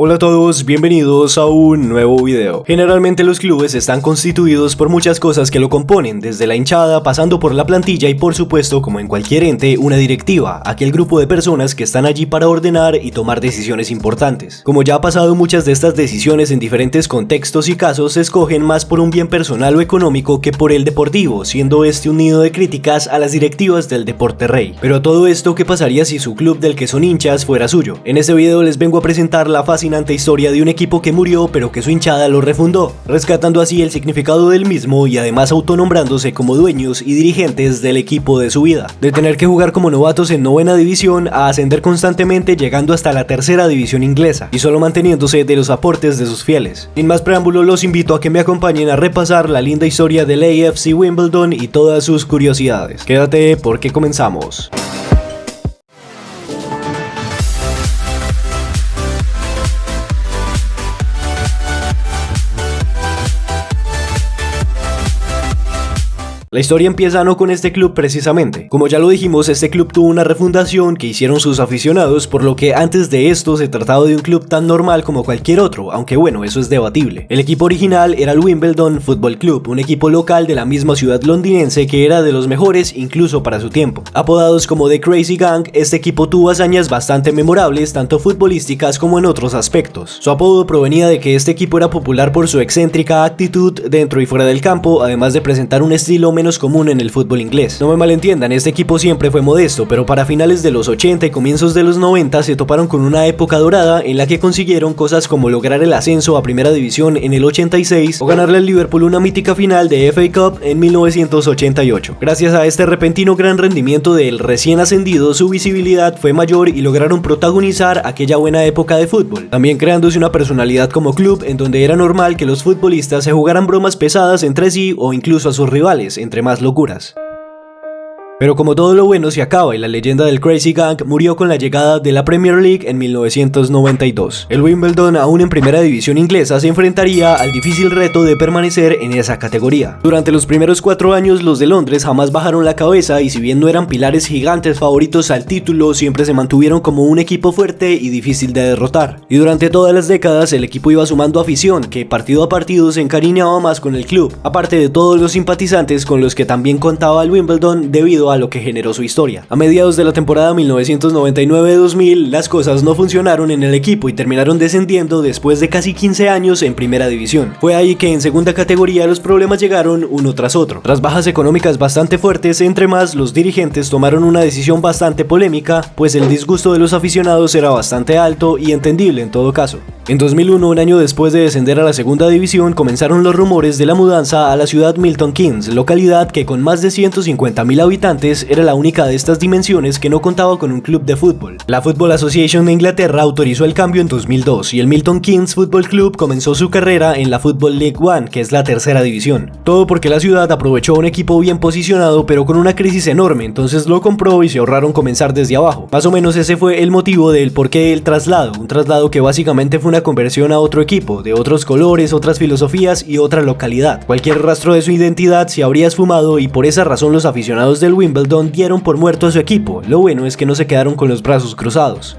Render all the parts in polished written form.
Hola a todos, bienvenidos a un nuevo video. Generalmente los clubes están constituidos por muchas cosas que lo componen, desde la hinchada, pasando por la plantilla y por supuesto, como en cualquier ente, una directiva, aquel grupo de personas que están allí para ordenar y tomar decisiones importantes. Como ya ha pasado, muchas de estas decisiones en diferentes contextos y casos se escogen más por un bien personal o económico que por el deportivo, siendo este un nido de críticas a las directivas del deporte rey. Pero a todo esto, ¿qué pasaría si su club del que son hinchas fuera suyo? En este video les vengo a presentar la fascinante historia de un equipo que murió pero que su hinchada lo refundó, rescatando así el significado del mismo y además autonombrándose como dueños y dirigentes del equipo de su vida. De tener que jugar como novatos en novena división a ascender constantemente llegando hasta la tercera división inglesa y solo manteniéndose de los aportes de sus fieles. Sin más preámbulo, los invito a que me acompañen a repasar la linda historia del AFC Wimbledon y todas sus curiosidades. Quédate porque comenzamos. La historia empieza no con este club precisamente. Como ya lo dijimos, este club tuvo una refundación que hicieron sus aficionados, por lo que antes de esto se trataba de un club tan normal como cualquier otro, aunque bueno, eso es debatible. El equipo original era el Wimbledon Football Club, un equipo local de la misma ciudad londinense que era de los mejores incluso para su tiempo. Apodados como The Crazy Gang, este equipo tuvo hazañas bastante memorables, tanto futbolísticas como en otros aspectos. Su apodo provenía de que este equipo era popular por su excéntrica actitud dentro y fuera del campo, además de presentar un estilo menos común en el fútbol inglés. No me malentiendan, este equipo siempre fue modesto, pero para finales de los 80 y comienzos de los 90 se toparon con una época dorada en la que consiguieron cosas como lograr el ascenso a primera división en el 86 o ganarle al Liverpool una mítica final de FA Cup en 1988. Gracias a este repentino gran rendimiento del recién ascendido, su visibilidad fue mayor y lograron protagonizar aquella buena época de fútbol, también creándose una personalidad como club en donde era normal que los futbolistas se jugaran bromas pesadas entre sí o incluso a sus rivales, entre más locuras. Pero como todo lo bueno se acaba y la leyenda del Crazy Gang murió con la llegada de la Premier League en 1992. El Wimbledon, aún en primera división inglesa, se enfrentaría al difícil reto de permanecer en esa categoría. Durante los primeros 4 años, los de Londres jamás bajaron la cabeza y si bien no eran pilares gigantes favoritos al título, siempre se mantuvieron como un equipo fuerte y difícil de derrotar. Y durante todas las décadas, el equipo iba sumando afición, que partido a partido se encariñaba más con el club, aparte de todos los simpatizantes con los que también contaba el Wimbledon debido a lo que generó su historia. A mediados de la temporada 1999-2000, las cosas no funcionaron en el equipo y terminaron descendiendo después de casi 15 años en primera división. Fue ahí que en segunda categoría los problemas llegaron uno tras otro. Tras bajas económicas bastante fuertes, entre más, los dirigentes tomaron una decisión bastante polémica, pues el disgusto de los aficionados era bastante alto y entendible en todo caso. En 2001, un año después de descender a la segunda división, comenzaron los rumores de la mudanza a la ciudad Milton Keynes, localidad que con más de 150.000 habitantes era la única de estas dimensiones que no contaba con un club de fútbol. La Football Association de Inglaterra autorizó el cambio en 2002 y el Milton Keynes Football Club comenzó su carrera en la Football League One, que es la tercera división. Todo porque la ciudad aprovechó un equipo bien posicionado pero con una crisis enorme, entonces lo compró y se ahorraron comenzar desde abajo. Más o menos ese fue el motivo del porqué del traslado, un traslado que básicamente fue una conversión a otro equipo, de otros colores, otras filosofías y otra localidad. Cualquier rastro de su identidad se habría esfumado y por esa razón los aficionados del Wimbledon dieron por muerto a su equipo. Lo bueno es que no se quedaron con los brazos cruzados.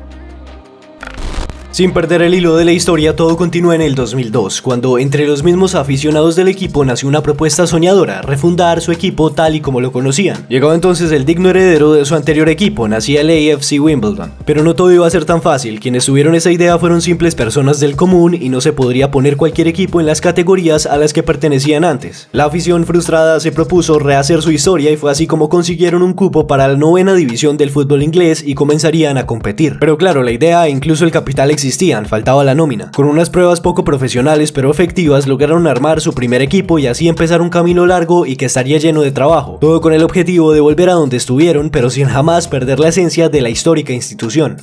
Sin perder el hilo de la historia, todo continúa en el 2002, cuando entre los mismos aficionados del equipo nació una propuesta soñadora, refundar su equipo tal y como lo conocían. Llegó entonces el digno heredero de su anterior equipo, nacía el AFC Wimbledon. Pero no todo iba a ser tan fácil, quienes tuvieron esa idea fueron simples personas del común y no se podría poner cualquier equipo en las categorías a las que pertenecían antes. La afición frustrada se propuso rehacer su historia y fue así como consiguieron un cupo para la novena división del fútbol inglés y comenzarían a competir. Pero claro, la idea e incluso el capital existían, faltaba la nómina. Con unas pruebas poco profesionales pero efectivas lograron armar su primer equipo y así empezar un camino largo y que estaría lleno de trabajo, todo con el objetivo de volver a donde estuvieron pero sin jamás perder la esencia de la histórica institución.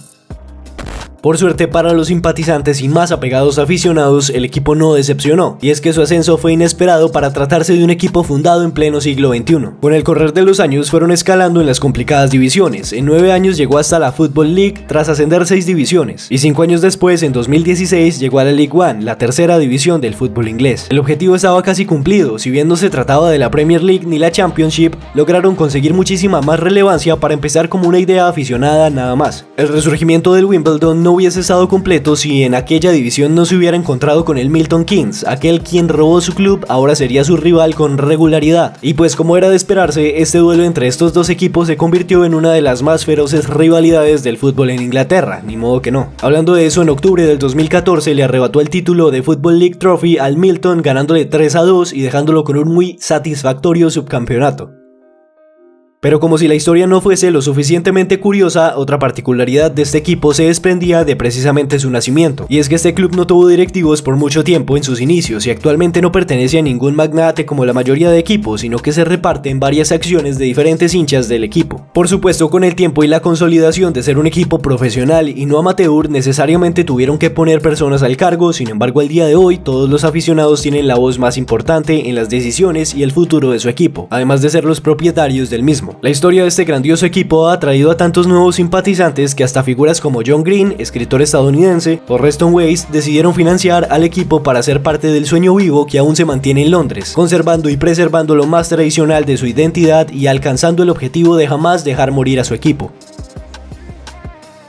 Por suerte para los simpatizantes y más apegados aficionados, el equipo no decepcionó, y es que su ascenso fue inesperado para tratarse de un equipo fundado en pleno siglo XXI. Con el correr de los años fueron escalando en las complicadas divisiones. En 9 años llegó hasta la Football League tras ascender 6 divisiones, y 5 años después, en 2016, llegó a la League One, la tercera división del fútbol inglés. El objetivo estaba casi cumplido, si bien no se trataba de la Premier League ni la Championship, lograron conseguir muchísima más relevancia para empezar como una idea aficionada nada más. El resurgimiento del Wimbledon no no hubiese estado completo si en aquella división no se hubiera encontrado con el Milton Keynes, aquel quien robó su club ahora sería su rival con regularidad. Y pues como era de esperarse, este duelo entre estos dos equipos se convirtió en una de las más feroces rivalidades del fútbol en Inglaterra, ni modo que no. Hablando de eso, en octubre del 2014 le arrebató el título de Football League Trophy al Milton ganándole 3-2 y dejándolo con un muy satisfactorio subcampeonato. Pero como si la historia no fuese lo suficientemente curiosa, otra particularidad de este equipo se desprendía de precisamente su nacimiento, y es que este club no tuvo directivos por mucho tiempo en sus inicios y actualmente no pertenece a ningún magnate como la mayoría de equipos, sino que se reparte en varias acciones de diferentes hinchas del equipo. Por supuesto, con el tiempo y la consolidación de ser un equipo profesional y no amateur, necesariamente tuvieron que poner personas al cargo. Sin embargo, al día de hoy todos los aficionados tienen la voz más importante en las decisiones y el futuro de su equipo, además de ser los propietarios del mismo. La historia de este grandioso equipo ha atraído a tantos nuevos simpatizantes que hasta figuras como John Green, escritor estadounidense, o Reston Weiss decidieron financiar al equipo para ser parte del sueño vivo que aún se mantiene en Londres, conservando y preservando lo más tradicional de su identidad y alcanzando el objetivo de jamás dejar morir a su equipo.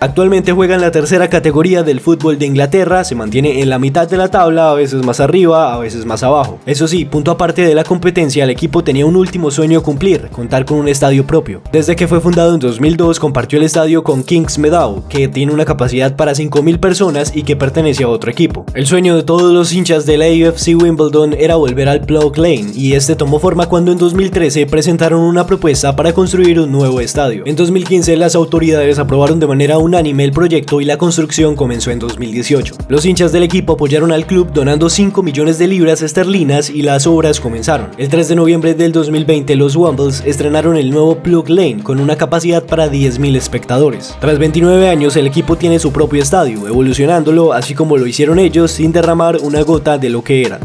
Actualmente juega en la tercera categoría del fútbol de Inglaterra, se mantiene en la mitad de la tabla, a veces más arriba, a veces más abajo. Eso sí, punto aparte de la competencia, el equipo tenía un último sueño a cumplir, contar con un estadio propio. Desde que fue fundado en 2002 compartió el estadio con Kings Meadow, que tiene una capacidad para 5.000 personas y que pertenece a otro equipo. El sueño de todos los hinchas de la AFC Wimbledon era volver al Plough Lane, y este tomó forma cuando en 2013 presentaron una propuesta para construir un nuevo estadio. En 2015 las autoridades aprobaron de manera unánime el proyecto y la construcción comenzó en 2018. Los hinchas del equipo apoyaron al club donando 5 millones de libras esterlinas y las obras comenzaron. El 3 de noviembre del 2020 los Wombles estrenaron el nuevo Plough Lane con una capacidad para 10.000 espectadores. Tras 29 años el equipo tiene su propio estadio, evolucionándolo así como lo hicieron ellos sin derramar una gota de lo que eran.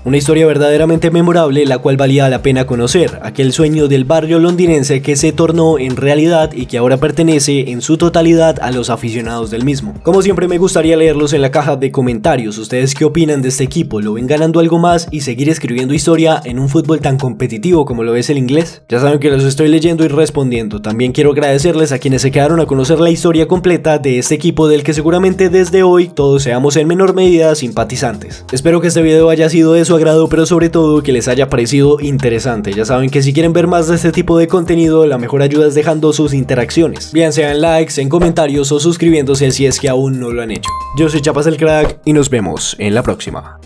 Una historia verdaderamente memorable, la cual valía la pena conocer, aquel sueño del barrio londinense que se tornó en realidad y que ahora pertenece en su totalidad a los aficionados del mismo. Como siempre me gustaría leerlos en la caja de comentarios. ¿Ustedes qué opinan de este equipo? ¿Lo ven ganando algo más y seguir escribiendo historia en un fútbol tan competitivo como lo es el inglés? Ya saben que los estoy leyendo y respondiendo. También quiero agradecerles a quienes se quedaron a conocer la historia completa de este equipo del que seguramente desde hoy todos seamos en menor medida simpatizantes. Espero que este video haya sido de su agrado, pero sobre todo que les haya parecido interesante. Ya saben que si quieren ver más de este tipo de contenido, la mejor ayuda es dejando sus interacciones, bien sean likes, en comentarios o suscribiéndose si es que aún no lo han hecho. Yo soy Chapas el Crack y nos vemos en la próxima.